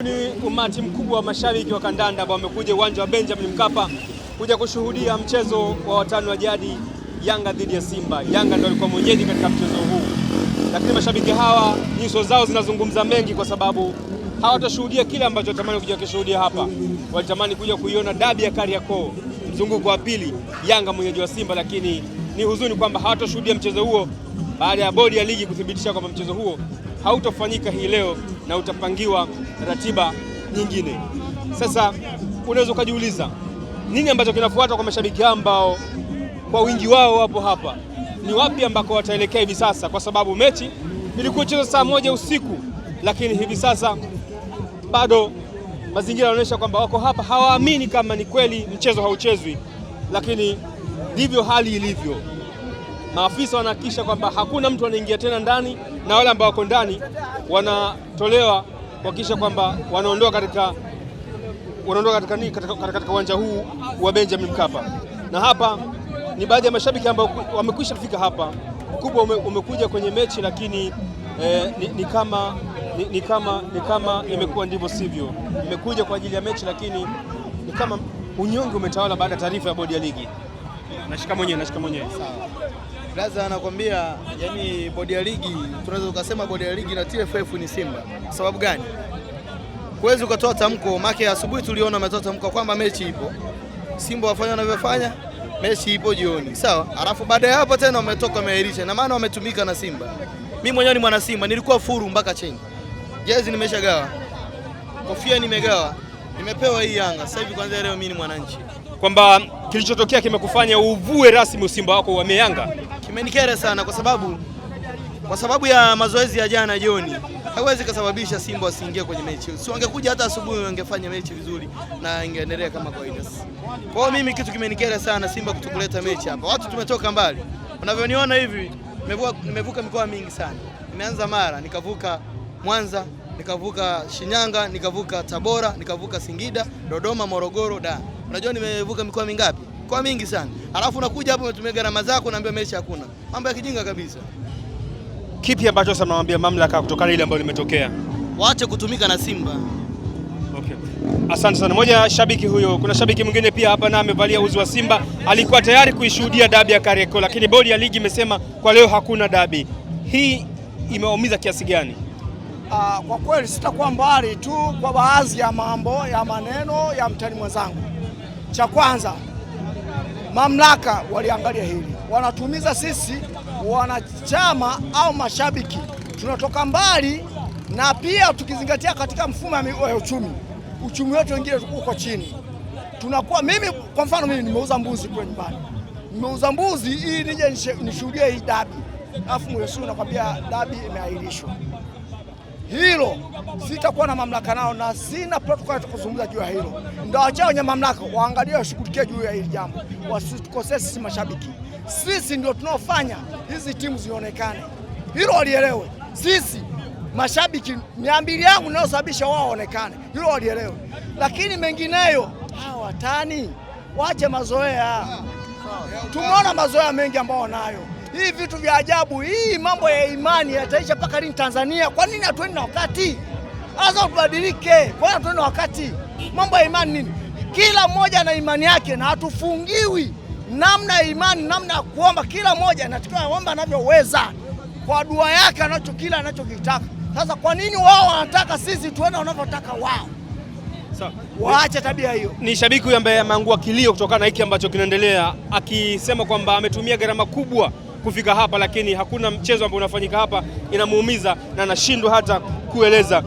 Ni umati mkubwa wa mashabiki wa kandanda ambao wamekuja uwanja wa Benjamin Mkapa kuja kushuhudia mchezo wa watani wa jadi Yanga dhidi ya Simba. Yanga ndio alikuwa mwenyeji katika mchezo huu, lakini mashabiki hawa nyuso zao zinazungumza mengi, kwa sababu hawatashuhudia kile ambacho watamani kuja kushuhudia hapa. Walitamani kuja kuiona dabi ya Kariakoo, mzunguko wa pili, Yanga mwenyeji wa Simba, lakini ni huzuni kwamba hawatashuhudia mchezo huo baada ya bodi ya ligi kuthibitisha kwamba mchezo huo hautafanyika hii leo na utapangiwa ratiba nyingine. Sasa unaweza kujiuliza nini ambacho kinafuata kwa mashabiki ambao kwa wingi wao wapo hapa, ni wapi ambako wataelekea hivi sasa, kwa sababu mechi ilikuwa cheza saa 1 usiku, lakini hivi sasa bado mazingira yanaonyesha kwamba wako hapa, hawaamini kama ni kweli mchezo hauchezwi, lakini ndivyo hali ilivyo. Maafisa wanahakikisha kwamba hakuna mtu anaingia tena ndani, na wale ambao wako ndani wanatolewa kuhakikisha kwamba wanaondoka katika uwanja huu wa Benjamin Mkapa. Na hapa ni baadhi ya mashabiki ambao wamekwisha kufika hapa. Mkubwa umekuja kwenye mechi, lakini ni kama imekuwa ndivyo sivyo. Imekuja kwa ajili ya mechi, lakini ni kama unyonge umetawala baada ya taarifa ya bodi ya ligi. Nashika mwenyewe. Sawa. Blaza anakuambia, yani bodi ya ligi, tunaweza ukasema bodi ya ligi na TFF ni Simba. Sababu gani? Huwezi ukatoa tamko, maki asubuhi tuliona ametoa tamko kwamba mechi ipo. Simba wafanya wanavyofanya, mechi ipo jioni. Sawa? Alafu baada ya hapo tena wametoka wameahirisha. Na maana wametumika na Simba. Mimi mwenyewe ni mwana Simba, nilikuwa furu mpaka chini. Jezi nimeshagawa. Kofia nimegawa. Nimepewa hii Yanga. Sasa hivi kwanza leo mimi ni mwananchi. Kwamba kilichotokea kimekufanya uvue rasmi usimba wako wa Yanga. Kimenikera sana kwa sababu ya mazoezi ya jana jioni. Hawezi kusababisha Simba wasiingie kwenye mechi. Si wangekuja hata asubuhi wangefanya mechi vizuri na ingeendelea kama kawaida. Kwa hiyo mimi kitu kimenikera sana Simba kutukuleta mechi hapa. Watu tumetoka mbali. Unavyoniona hivi, nimevuka mikoa mingi sana. Nimeanza Mara, nikavuka Mwanza, nikavuka Shinyanga, nikavuka Tabora, nikavuka Singida, Dodoma, Morogoro, Dar. Unajua nimevuka mikoa mingapi? Mikoa mingi sana. Alafu unakuja hapo umetumia gharama zako, naambia mechi hakuna. Mambo ya kijinga kabisa. Kipi ambacho sasa naambia mamlaka kutokana ile ambayo limetokea? Waache kutumika na Simba. Okay. Asante sana. Moja shabiki huyo, kuna shabiki mwingine pia hapa na amevalia uzi wa Simba, alikuwa tayari kuishuhudia dabi ya Kariakoo, lakini bodi ya ligi imesema kwa leo hakuna dabi. Hii imeumiza kiasi gani? Kwa kweli sitakuwa mbali tu kwa baadhi ya mambo ya maneno ya mtani mwenzangu. Cha kwanza, mamlaka waliangalia hili, wanatumiza sisi wanachama au mashabiki, tunatoka mbali, na pia tukizingatia katika mfumo wa uchumi wetu wengine uko chini. Tunakuwa mimi kwa mfano, mimi nimeuza mbuzi kwa nyumbani, nimeuza mbuzi ili nije nishuhudie hii dabi, alafu mwesu nakwambia dabi imeahirishwa. Hilo sitakuwa na mamlaka nao na sina protocol ya kuzungumza juu ya hilo. Ndio wacha wenye mamlaka waangalie, washughulikie juu ya hili jambo, wasitukosee sisi mashabiki. Sisi ndio tunaofanya hizi timu zionekane, hilo walielewe. Sisi mashabiki 200 yangu ndio sababisha wao waonekane, hilo walielewe. Lakini mengineyo hawa watani waache mazoea. Tumeona mazoea mengi ambao wanayo. Hii vitu vya ajabu, hii mambo ya imani yataisha mpaka lini Tanzania? Kwa nini hatuendi na wakati? Aza tubadilike. Kwa nini hatuendi na wakati? Mambo ya imani nini? Kila mmoja na imani yake na hatufungiwi. Namna ya imani, namna ya kuomba, kila mmoja anatakiwa aombe anavyoweza kwa dua yake kila anachokitaka. Sasa kwa nini wao wanataka sisi tuende wanavyotaka wao? Waache tabia hiyo. Ni shabiki huyu ambaye ameangua kilio kutokana na hiki ambacho kinaendelea, akisema kwamba ametumia gharama kubwa kufika hapa, lakini hakuna mchezo ambao unafanyika hapa, inamuumiza na anashindwa hata kueleza.